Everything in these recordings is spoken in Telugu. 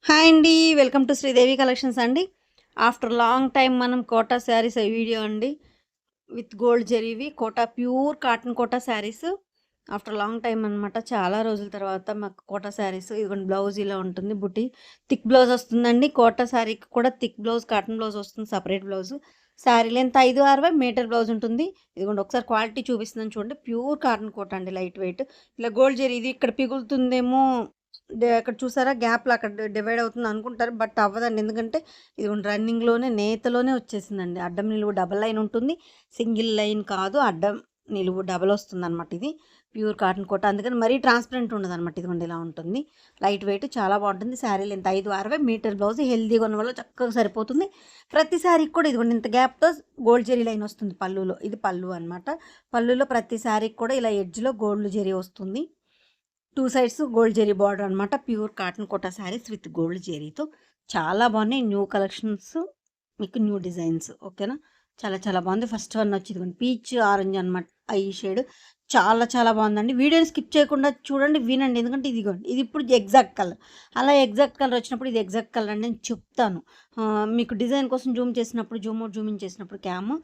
హాయ్ అండి. వెల్కమ్ టు శ్రీదేవి కలెక్షన్స్ అండి. ఆఫ్టర్ లాంగ్ టైమ్ మనం కోటా శారీస్ వీడియో అండి. విత్ గోల్డ్ జరీవి Kota pure cotton Kota saris. After long time అనమాట. చాలా రోజుల తర్వాత మాకు కోటా శారీస్ ఇదిగోండి. బ్లౌజ్ ఇలా ఉంటుంది. బుట్టి థిక్ బ్లౌజ్ వస్తుందండి. కోటా శారీకి కూడా థిక్ బ్లౌజ్ కాటన్ బ్లౌజ్ వస్తుంది. Separate blouse. Saree length 560 metre blouse ఉంటుంది. ఇదిగోండి ఒకసారి క్వాలిటీ చూపిస్తుందని చూడండి. ప్యూర్ కాటన్ కోటా అండి. లైట్ వెయిట్ ఇలా గోల్డ్ జరీ ఇది ఇక్కడ పిగులుతుందేమో. అక్కడ చూసారా గ్యాప్‌లో అక్కడ డివైడ్ అవుతుంది అనుకుంటారు. బట్ అవ్వదండి. ఎందుకంటే ఇదిగోండి రన్నింగ్‌లోనే నేతలోనే వచ్చేసిందండి. అడ్డం నిలువు డబుల్ లైన్ ఉంటుంది. సింగిల్ లైన్ కాదు. అడ్డం నిలువు డబల్ వస్తుందనమాట ఇది. ప్యూర్ కాటన్ కోట. అందుకని మరీ ట్రాన్స్పరెంట్ ఉండదనమాట. ఇదిగోండి ఇలా ఉంటుంది. లైట్ వెయిట్ చాలా బాగుంటుంది. శారీ లెంత్ 560 మీటర్ బ్లౌజ్ హెల్తీగా ఉన్న వల్ల చక్కగా సరిపోతుంది. ప్రతి శారీకి కూడా ఇదిగోండి ఇంత గ్యాప్‌తో గోల్డ్ జరీ లైన్ వస్తుంది పళ్ళులో. ఇది పళ్ళు అనమాట. పళ్ళులో ప్రతి శారీకి కూడా ఇలా ఎడ్జ్‌లో గోల్డ్ జరీ వస్తుంది. 2 సైడ్స్ గోల్డ్ జెరీ బార్డర్ అనమాట. Pure cotton Kota saris with gold జెరీతో చాలా బాగున్నాయి. న్యూ కలెక్షన్స్, మీకు న్యూ డిజైన్స్. ఓకేనా, చాలా చాలా బాగుంది. ఫస్ట్ వన్ వచ్చి ఇదిగోండి పీచ్ ఆరెంజ్ అనమాట. ఈ షేడ్ చాలా చాలా బాగుందండి. వీడియోని స్కిప్ చేయకుండా చూడండి, వినండి. ఎందుకంటే ఇదిగోండి ఇది ఇప్పుడు ఎగ్జాక్ట్ కలర్. అలా ఎగ్జాక్ట్ కలర్ వచ్చినప్పుడు ఇది ఎగ్జాక్ట్ కలర్ అని నేను చెప్తాను. మీకు డిజైన్ కోసం జూమ్ చేసినప్పుడు జూమింగ్ చేసినప్పుడు క్యామ్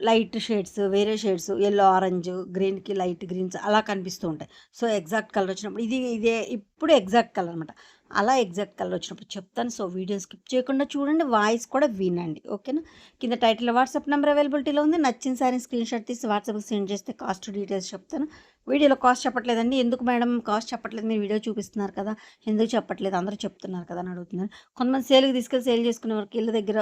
లైట్ షేడ్స్, వేరే షేడ్స్, యెల్లో ఆరెంజ్, గ్రీన్కి లైట్ గ్రీన్స్ అలా కనిపిస్తూ ఉంటాయి. సో ఎగ్జాక్ట్ కలర్ వచ్చినప్పుడు ఇదే ఇప్పుడు ఎగ్జాక్ట్ కలర్ అనమాట. అలా ఎగ్జాక్ట్ కలర్ వచ్చినప్పుడు చెప్తాను. సో వీడియో స్కిప్ చేయకుండా చూడండి, వాయిస్ కూడా వినండి. ఓకేనా, కింద టైటిల్ వాట్సాప్ నెంబర్ అవైలబిలిటీలో ఉంది. నచ్చిన సారీ స్క్రీన్ షాట్ తీసి వాట్సాప్కి సెండ్ చేస్తే కాస్ట్ డీటెయిల్స్ చెప్తాను. వీడియోలో కాస్ట్ చెప్పట్లేదండి. ఎందుకు మేడం కాస్ట్ చెప్పట్లేదు, మీరు వీడియో చూపిస్తున్నారు కదా, ఎందుకు చెప్పట్లేదు, అందరూ చెప్తున్నారు కదా అని అడుగుతున్నారు. కొంతమంది సేల్కి తీసుకెళ్ళి సేల్ చేసుకునే వరకు వీళ్ళ దగ్గర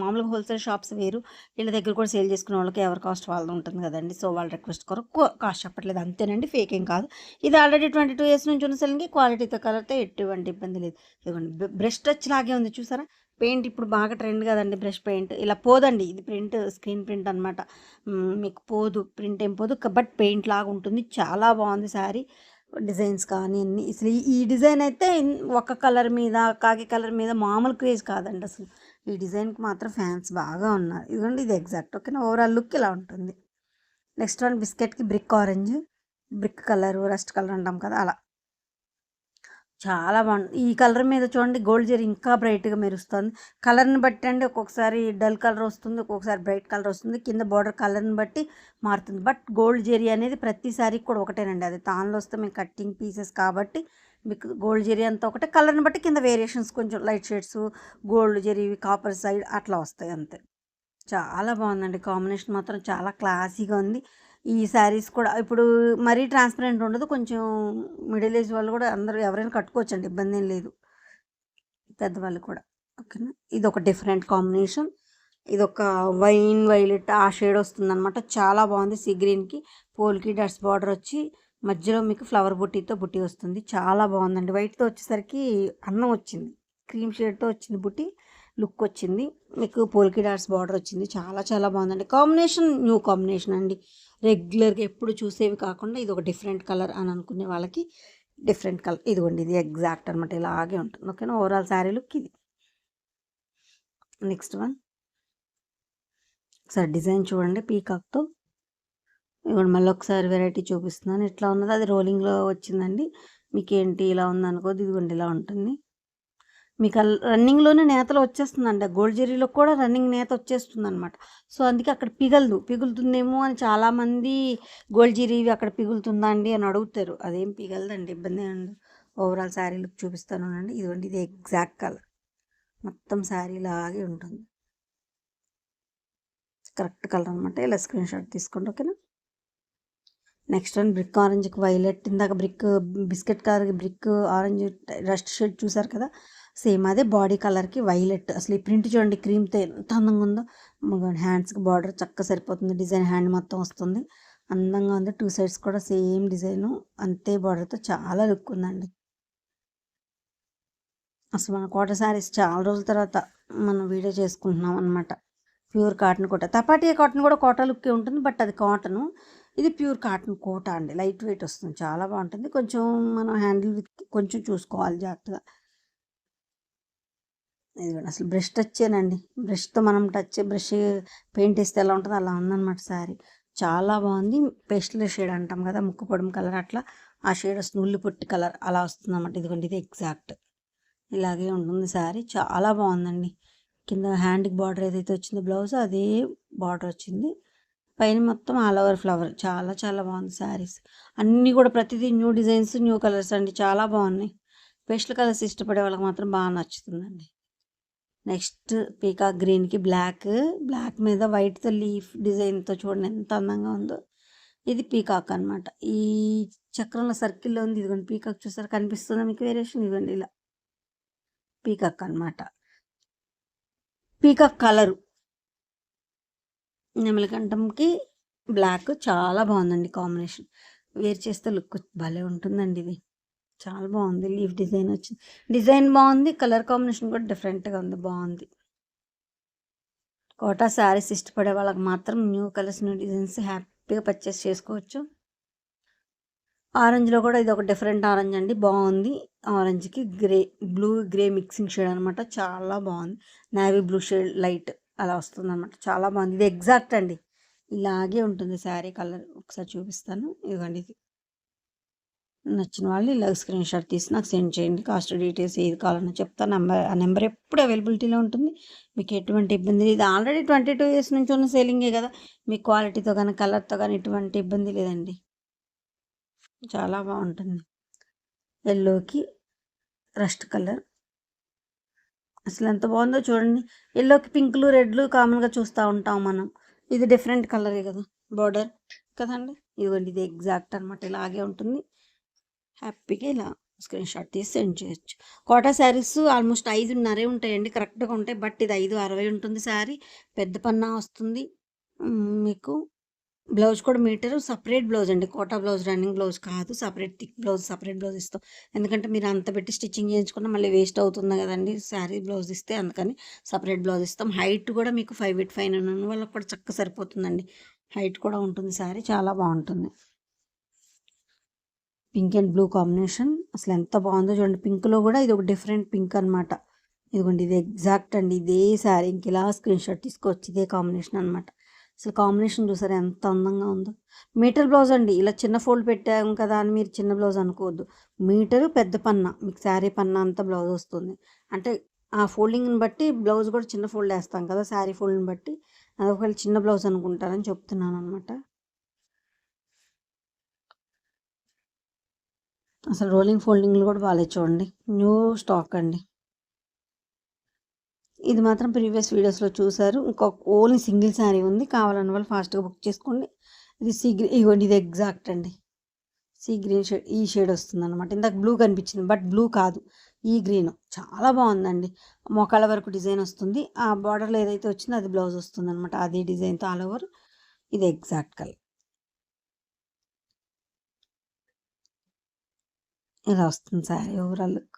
మామూలుగా హోల్సేల్ షాప్స్ వేరు, వీళ్ళ దగ్గర కూడా సేల్ చేసుకునే వాళ్ళకి ఎవరి కాస్ట్ వాళ్ళది ఉంటుంది కదండి. సో వాళ్ళ రిక్వెస్ట్ కొరకు కాస్ట్ చెప్పట్లేదు, అంతేనండి. ఫేక్ ఏం కాదు. ఇది ఆల్రెడీ 22 ఇయర్స్ నుంచి ఉన్న సెల్కి క్వాలిటీతో కలర్తో ఎటువంటి ఇబ్బంది లేదు. ఇదిగోండి బ్రష్ టచ్ లాగే ఉంది చూసారా. పెయింట్ ఇప్పుడు బాగా ట్రెండ్ కదండి. బ్రష్ పెయింట్ ఇలా పోదండి. ఇది ప్రింట్, స్క్రీన్ ప్రింట్ అనమాట. మీకు పోదు, ప్రింట్ ఏం పోదు, బట్ పెయింట్ లాగా ఉంటుంది. చాలా బాగుంది శారీ. డిజైన్స్ కానీ అన్ని అసలు ఈ డిజైన్ అయితే ఒక కలర్ మీద, కాకి కలర్ మీద మామూలు క్రేజ్ కాదండి అసలు. ఈ డిజైన్కి మాత్రం ఫ్యాన్స్ బాగా ఉన్నారు. ఇదిగోండి ఇది ఎగ్జాక్ట్. ఓకేనా, ఓవరాల్ లుక్ ఇలా ఉంటుంది. నెక్స్ట్ వన్ బిస్కెట్కి brick orange, brick colour, rust colour అంటాం కదా అలా. చాలా బాగుంది. ఈ కలర్ మీద చూడండి గోల్డ్ జరీ ఇంకా బ్రైట్గా మెరుస్తుంది. కలర్ని బట్టి అండి, ఒక్కొక్కసారి డల్ కలర్ వస్తుంది, ఒక్కొక్కసారి బ్రైట్ కలర్ వస్తుంది. కింద బార్డర్ కలర్ని బట్టి మారుతుంది. బట్ గోల్డ్ జరీ అనేది ప్రతి సారీకి కూడా ఒకటేనండి. అది తాన్లో వస్తే మీకు కట్టింగ్ పీసెస్ కాబట్టి మీకు గోల్డ్ జరీ అంతా ఒకటే. కలర్ని బట్టి కింద వేరియేషన్స్ కొంచెం light shades, gold zari, copper side అట్లా వస్తాయి అంతే. చాలా బాగుందండి. కాంబినేషన్ మాత్రం చాలా క్లాసీగా ఉంది. ఈ శారీస్ కూడా ఇప్పుడు మరీ ట్రాన్స్పరెంట్ ఉండదు. కొంచెం మిడిల్ ఏజ్ వాళ్ళు కూడా అందరూ ఎవరైనా కట్టుకోవచ్చండి, ఇబ్బంది ఏం లేదు. పెద్దవాళ్ళు కూడా. ఓకేనా, ఇది ఒక డిఫరెంట్ కాంబినేషన్. ఇది ఒక వైన్ వైలెట్ ఆ షేడ్ వస్తుందన్నమాట. చాలా బాగుంది. సీ గ్రీన్కి పోల్కి డట్స్ బార్డర్ వచ్చి మధ్యలో మీకు ఫ్లవర్ బుట్టీతో బుట్టి వస్తుంది. చాలా బాగుందండి. వైట్తో వచ్చేసరికి అన్నం వచ్చింది, క్రీమ్ షేడ్తో వచ్చింది బుట్టి, లుక్ వచ్చింది. మీకు పోల్కి డాట్స్ బార్డర్ వచ్చింది. చాలా చాలా బాగుందండి. కాంబినేషన్ న్యూ కాంబినేషన్ అండి. రెగ్యులర్గా ఎప్పుడు చూసేవి కాకుండా ఇది ఒక డిఫరెంట్ కలర్ అని అనుకునే వాళ్ళకి డిఫరెంట్ కలర్. ఇదిగోండి ఇది ఎగ్జాక్ట్ అనమాట. ఇలాగే ఉంటుంది. ఓకేనా, ఓవరాల్ శారీ లుక్ ఇది. నెక్స్ట్ వన్ ఒకసారి డిజైన్ చూడండి పీకాక్తో. ఇదిగోండి మళ్ళీ ఒకసారి వెరైటీ చూపిస్తున్నాను. ఎట్లా ఉన్నది అది రోలింగ్లో వచ్చిందండి. మీకు ఏంటి ఇలా ఉందనుకోదు, ఇదిగోండి ఇలా ఉంటుంది. మీకు రన్నింగ్లోనే నేతలు వచ్చేస్తుందండి. గోల్డ్ జెరీలో కూడా రన్నింగ్ నేత వచ్చేస్తుంది అనమాట. సో అందుకే అక్కడ పిగులుతుందేమో అని చాలామంది గోల్డ్ జెరీవి అక్కడ పిగులుతుందా అండి అని అడుగుతారు. అదేం పిగలదండి, ఇబ్బంది అండి. ఓవరాల్ శారీ లుక్ చూపిస్తాను అండి. ఇదిగోండి ఇది ఎగ్జాక్ట్ కలర్. మొత్తం శారీ లాగే ఉంటుంది. కరెక్ట్ కలర్ అనమాట. ఇలా స్క్రీన్ షాట్ తీసుకోండి. ఓకేనా, నెక్స్ట్ వన్ బ్రిక్ ఆరెంజ్కి వైలెట్. ఇందాక బిస్కెట్ కలర్కి బ్రిక్ ఆరెంజ్ రస్ట్ షేడ్ చూసారు కదా, సేమ్ అదే బాడీ కలర్కి వైలెట్. అసలు ఈ ప్రింట్ చూడండి క్రీమ్తో ఎంత అందంగా ఉందో. హ్యాండ్స్కి బార్డర్ చక్కగా సరిపోతుంది. డిజైన్ హ్యాండ్ మొత్తం వస్తుంది, అందంగా ఉంది. 2 సైడ్స్ కూడా సేమ్ డిజైను, అంతే బార్డర్తో చాలా లుక్ ఉందండి. అసలు మన కోట శారీస్ చాలా రోజుల తర్వాత మనం వీడియో చేసుకుంటున్నాం అనమాట. ప్యూర్ కాటన్ కోట. తపాటియా కాటన్ కూడా కోట లుక్కే ఉంటుంది, బట్ అది కాటను. ఇది ప్యూర్ కాటన్ కోట అండి. లైట్ వెయిట్ వస్తుంది, చాలా బాగుంటుంది. కొంచెం మనం హ్యాండిల్ విత్ కొంచెం చూసుకోవాలి జాగ్రత్తగా. ఇది అసలు బ్రష్ టచ్చేనండి. బ్రష్తో మనం బ్రష్ పెయింట్ వేస్తే ఎలా ఉంటుందో అలా ఉందన్నమాట శారీ. చాలా బాగుంది. పేస్టల్ షేడ్ అంటాం కదా, ముక్కు పొడం కలర్ అట్లా ఆ షేడ్ వస్తుంది. ఉల్లి పొట్టి కలర్ అలా వస్తుంది అన్నమాట. ఇదిగోండి ఇది ఎగ్జాక్ట్. ఇలాగే ఉంటుంది శారీ. చాలా బాగుందండి. కింద హ్యాండ్కి బార్డర్ ఏదైతే వచ్చిందో బ్లౌజ్ అదే బార్డర్ వచ్చింది. పైన మొత్తం ఆల్ ఓవర్ ఫ్లవర్. చాలా చాలా బాగుంది శారీస్. అన్నీ కూడా ప్రతిదీ న్యూ డిజైన్స్, న్యూ కలర్స్ అండి. చాలా బాగున్నాయి. పేస్టల్ కలర్స్ ఇష్టపడే వాళ్ళకి మాత్రం బాగా నచ్చుతుందండి. నెక్స్ట్ పీకాక్ గ్రీన్కి బ్లాక్, బ్లాక్ మీద వైట్తో లీఫ్ డిజైన్తో చూడండి ఎంత అందంగా ఉందో. ఇది పీకాక్ అనమాట. ఈ చక్రంలో సర్కిల్లో ఉంది. ఇదిగోండి పీకాక్ చూసారు, కనిపిస్తుందా మీకు వేరియేషన్? ఇదిగోండి ఇలా పీకాక్ అనమాట. పీకాక్ కలరు నెమలికంఠంకి బ్లాక్ చాలా బాగుందండి కాంబినేషన్. వేర్ చేస్తే లుక్ భలే ఉంటుందండి. ఇది చాలా బాగుంది. లీఫ్ డిజైన్ వచ్చింది. డిజైన్ బాగుంది, కలర్ కాంబినేషన్ కూడా డిఫరెంట్గా ఉంది, బాగుంది. కోటా శారీస్ ఇష్టపడే వాళ్ళకి మాత్రం న్యూ కలర్స్, న్యూ డిజైన్స్ హ్యాపీగా పర్చేస్ చేసుకోవచ్చు. ఆరెంజ్లో కూడా ఇది ఒక డిఫరెంట్ ఆరెంజ్ అండి, బాగుంది. ఆరెంజ్కి బ్లూ గ్రే మిక్సింగ్ షేడ్ అనమాట. చాలా బాగుంది. నేవీ బ్లూ షేడ్ లైట్ అలా వస్తుంది అనమాట. చాలా బాగుంది. ఇది ఎగ్జాక్ట్ అండి, ఇలాగే ఉంటుంది శారీ కలర్. ఒకసారి చూపిస్తాను. ఇదిగోండి, ఇది నచ్చిన వాళ్ళు ఇలా స్క్రీన్ షాట్ తీసి నాకు సెండ్ చేయండి. కాస్ట్ డీటెయిల్స్ ఏది కావాలన్నా చెప్తాను. ఆ నెంబర్ ఎప్పుడు అవైలబిలిటీలో ఉంటుంది. మీకు ఎటువంటి ఇబ్బంది లేదు. ఇది ఆల్రెడీ 22 years నుంచి ఉన్న సేలింగే కదా. మీ క్వాలిటీతో కానీ కలర్తో కానీ ఎటువంటి ఇబ్బంది లేదండి. చాలా బాగుంటుంది. ఎల్లోకి రస్ట్ కలర్ అసలు ఎంత బాగుందో చూడండి. ఎల్లోకి పింకులు, రెడ్లు కామన్గా చూస్తూ ఉంటాం మనం. ఇది డిఫరెంట్ కలరే కదా, బార్డర్ కదండి. ఇదిగోండి, ఇది ఎగ్జాక్ట్ అనమాట. ఇలాగే ఉంటుంది. హ్యాపీగా ఇలా స్క్రీన్ షాట్ తీసి సెండ్ చేయొచ్చు. కోటా శారీస్ ఆల్మోస్ట్ 5.5 ఉంటాయండి, కరెక్ట్గా ఉంటాయి. బట్ ఇది 5.60 ఉంటుంది శారీ. పెద్ద పన్నా వస్తుంది మీకు. బ్లౌజ్ కూడా మీటరు సపరేట్ బ్లౌజ్ అండి. కోటా బ్లౌజ్ రన్నింగ్ బ్లౌజ్ కాదు, separate thick blouse, separate blouse ఇస్తాం. ఎందుకంటే మీరు అంత పెట్టి స్టిచ్చింగ్ చేయించుకున్నా మళ్ళీ వేస్ట్ అవుతుంది కదండి శారీ బ్లౌజ్ ఇస్తే. అందుకని సపరేట్ బ్లౌజ్ ఇస్తాం. హైట్ కూడా మీకు 5'5" ఉన్న వాళ్ళకి కూడా చక్కగా సరిపోతుందండి. హైట్ కూడా ఉంటుంది శారీ. చాలా బాగుంటుంది. పింక్ అండ్ బ్లూ కాంబినేషన్ అసలు ఎంత బాగుందో చూడండి. పింక్లో కూడా ఇది ఒక డిఫరెంట్ పింక్ అనమాట. ఇదిగోండి, ఇది ఎగ్జాక్ట్ అండి. ఇదే శారీ ఇంక ఇలా స్క్రీన్ షాట్ తీసుకోవచ్చు. ఇదే కాంబినేషన్ అనమాట. అసలు కాంబినేషన్ చూసారా ఎంత అందంగా ఉందో. మీటర్ బ్లౌజ్ అండి. ఇలా చిన్న ఫోల్డ్ పెట్టాం కదా అని మీరు చిన్న బ్లౌజ్ అనుకోవద్దు. మీటరు పెద్ద పన్నా, మీకు శారీ పన్నా అంతా బ్లౌజ్ వస్తుంది. అంటే ఆ ఫోల్డింగ్ని బట్టి బ్లౌజ్ కూడా చిన్న ఫోల్డ్ వేస్తాం కదా శారీ ఫోల్డ్ని బట్టి. అది ఒకవేళ చిన్న బ్లౌజ్ అనుకుంటారని చెప్తున్నాను అనమాట. అసలు రోలింగ్ ఫోల్డింగ్లు కూడా బాగాలేదు చూడండి. న్యూ స్టాక్ అండి. ఇది మాత్రం ప్రీవియస్ వీడియోస్లో చూసారు. ఇంకొక ఓన్లీ సింగిల్ శారీ ఉంది. కావాలన్న వాళ్ళు ఫాస్ట్గా బుక్ చేసుకోండి. ఇది ఇవ్వండి, ఇది ఎగ్జాక్ట్ అండి. సీ గ్రీన్ షేడ్, ఈ షేడ్ వస్తుంది అనమాట. ఇందాక బ్లూ కనిపించింది, బట్ బ్లూ కాదు, ఈ గ్రీన్. చాలా బాగుందండి. మోకాళ్ళ వరకు డిజైన్ వస్తుంది. ఆ బార్డర్లో ఏదైతే వచ్చిందో అది బ్లౌజ్ వస్తుంది అనమాట. అదే డిజైన్తో ఆల్ ఓవర్. ఇది ఎగ్జాక్ట్ కలర్. ఇలా వస్తుంది శారీ ఓవరాల్ లుక్.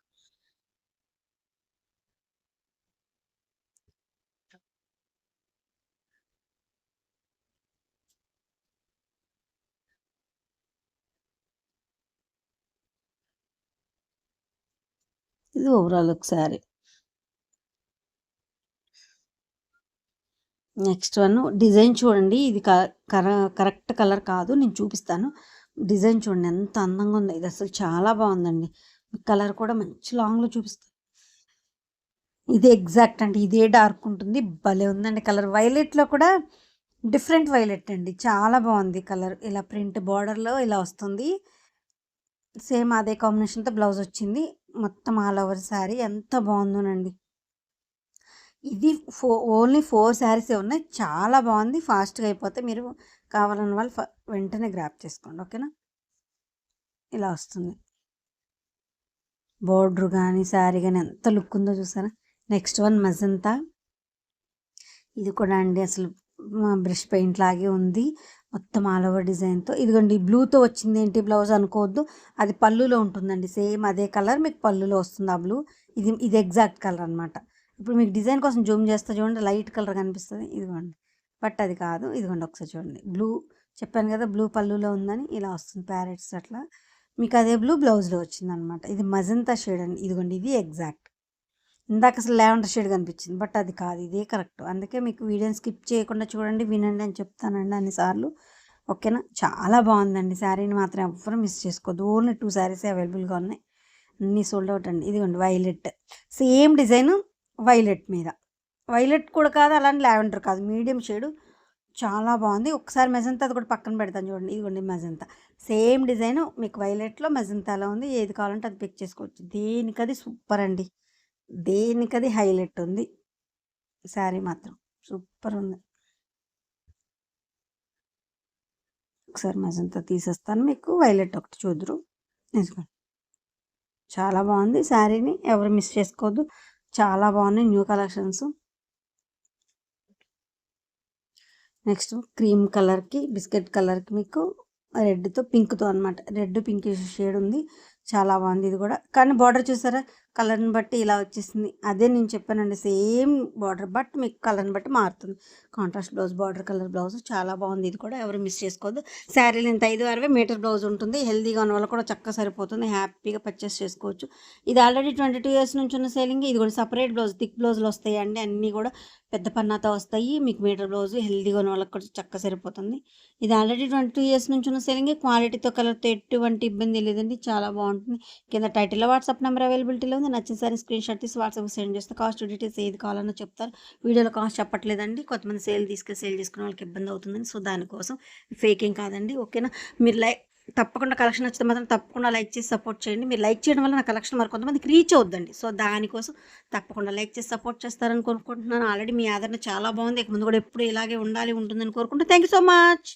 ఇది overall look sari. Next one design చూడండి. ఇది కరెక్ట్ కలర్ కాదు, నేను చూపిస్తాను. డిజైన్ చూడండి ఎంత అందంగా ఉంది. ఇది అసలు చాలా బాగుందండి. కలర్ కూడా మంచి లాంగ్లో చూపిస్తాను. ఇది ఎగ్జాక్ట్ అండి. ఇదే డార్క్ ఉంటుంది. భలే ఉందండి కలర్. వైలెట్లో కూడా డిఫరెంట్ వైలెట్ అండి. చాలా బాగుంది కలర్. ఇలా ప్రింట్ బార్డర్లో ఇలా వస్తుంది. సేమ్ అదే కాంబినేషన్తో బ్లౌజ్ వచ్చింది. మొత్తం ఆల్ ఓవర్ శారీ ఎంత బాగుందోనండి. ఇది ఓన్లీ 4 శారీసే ఉన్నాయి. చాలా బాగుంది. ఫాస్ట్గా అయిపోతే మీరు కావాలన్న వాళ్ళు వెంటనే గ్రాప్ చేసుకోండి. ఓకేనా? ఇలా వస్తుంది బోర్డర్ కానీ శారీ కానీ ఎంత లుక్ ఉందో చూసారా. Next one magenta. ఇది కూడా అండి అసలు బ్రష్ పెయింట్ లాగే ఉంది. మొత్తం ఆల్ ఓవర్ డిజైన్తో. ఇదిగోండి బ్లూతో వచ్చింది ఏంటి బ్లౌజ్ అనుకోవద్దు. అది పళ్ళులో ఉంటుందండి. సేమ్ అదే కలర్ మీకు పళ్ళులో వస్తుంది ఆ బ్లూ. ఇది ఎగ్జాక్ట్ కలర్ అనమాట. ఇప్పుడు మీకు డిజైన్ కోసం జూమ్ చేస్తే చూడండి, లైట్ కలర్ కనిపిస్తుంది. ఇదిగోండి, బట్ అది కాదు. ఇదిగోండి ఒకసారి చూడండి, బ్లూ చెప్పాను కదా బ్లూ పళ్ళులో ఉందని. ఇలా వస్తుంది ప్యారెట్స్ అట్లా. మీకు అదే బ్లూ బ్లౌజ్లో వచ్చింది అనమాట. ఇది మజంతా షేడ్ అండి. ఇదిగోండి, ఇది ఎగ్జాక్ట్. ఇందాక అసలు లావెండర్ షేడ్ కనిపించింది, బట్ అది కాదు, ఇదే కరెక్ట్. అందుకే మీకు వీడియోని స్కిప్ చేయకుండా చూడండి, వినండి అని చెప్తానండి అన్నిసార్లు. ఓకేనా? చాలా బాగుందండి. శారీని మాత్రం ఎవ్వరూ మిస్ చేసుకోవద్దు. ఓన్లీ 2 శారీసే అవైలబుల్గా ఉన్నాయి. అన్నీ సోల్డ్ అవుట్ అండి. ఇదిగోండి వైలెట్, సేమ్ డిజైన్ వైలెట్ మీద. వైలెట్ కూడా కాదు, అలానే లావెండర్ కాదు, మీడియం షేడు చాలా బాగుంది. ఒకసారి మెజంతా అది కూడా పక్కన పెడతాను చూడండి. ఇదిగోండి మెజంతా, సేమ్ డిజైన్ మీకు వైలెట్లో మెజంతాలో ఉంది. ఏది కావాలంటే అది పిక్ చేసుకోవచ్చు. దేనికది సూపర్ అండి, దేనికది హైలైట్ ఉంది. శారీ మాత్రం సూపర్ ఉంది. ఒకసారి మెజంతా తీసేస్తాను, మీకు వైలెట్ ఒకటి చూద్దరు. చాలా బాగుంది శారీని, ఎవరు మిస్ చేసుకోవద్దు. చాలా బాగున్నాయి న్యూ కలెక్షన్స్. నెక్స్ట్ క్రీమ్ కలర్కి బిస్కెట్ కలర్కి మీకు రెడ్తో పింక్తో అనమాట, రెడ్ పింక్ షేడ్ ఉంది. చాలా బాగుంది ఇది కూడా. కానీ బార్డర్ చూసారా, కలర్ని బట్టి ఇలా వచ్చేసింది. అదే నేను చెప్పానండి, సేమ్ బార్డర్ బట్ మీకు కలర్ని బట్టి మారుతుంది. Contrast blouse, border colour blouse చాలా బాగుంది. ఇది కూడా ఎవరు మిస్ చేసుకోవద్దు. శారీలు ఇంత 5-6 మీటర్ బ్లౌజ్ ఉంటుంది. హెల్తీగా ఉన్న వాళ్ళు కూడా చక్కగా సరిపోతుంది, హ్యాపీగా పర్చేస్ చేసుకోవచ్చు. ఇది ఆల్రెడీ 22 ఇయర్స్ నుంచి ఉన్న సేలింగ్. ఇది కూడా సపరేట్ బ్లౌజ్, థిక్ బ్లౌజులు వస్తాయండి, అన్నీ కూడా పెద్ద పన్నాతో వస్తాయి. మీకు మీటర్ బ్లౌజ్ హెల్తీగా ఉన్న వాళ్ళకి కూడా చక్కగా సరిపోతుంది. ఇది ఆల్రెడీ 22 ఇయర్స్ నుంచి ఉన్న సేలింగ్. క్వాలిటీతో కలర్తో ఎటువంటి ఇబ్బంది లేదండి, చాలా బాగుంటుంది. కింద టైటిల్లో వాట్సాప్ నెంబర్ అవైలబిలిటీలో ఉంది. నచ్చిన సరే స్క్రీన్ షాట్ తీసి వాట్సాప్ సెండ్ చేస్తే కాస్ట్ డీటెయిల్స్ ఏది కావాలన్నా చెప్తారు. వీడియోలో కాస్ట్ చెప్పట్లేదండి, కొంతమంది సేల్ చేసుకునే వాళ్ళకి ఇబ్బంది అవుతుందని, సో దానికోసం ఫేకింగ్ కాదండి. ఓకేనా? మీరు తప్పకుండా కలెక్షన్ వచ్చితే మాత్రం తప్పకుండా లైక్ చేసి సపోర్ట్ చేయండి. మీరు లైక్ చేయడం వల్ల నా కలెక్షన్ మరి కొంతమందికి రీచ్ అవుద్దండి. సో దానికోసం తప్పకుండా లైక్ చేసి సపోర్ట్ చేస్తారని కోరుకుంటున్నాను. ఆల్రెడీ మీ ఆదరణ చాలా బాగుంది, ఇక ముందు కూడా ఎప్పుడు ఇలాగే ఉండాలి ఉంటుందని కోరుకుంటూ థ్యాంక్ యూ సో మచ్.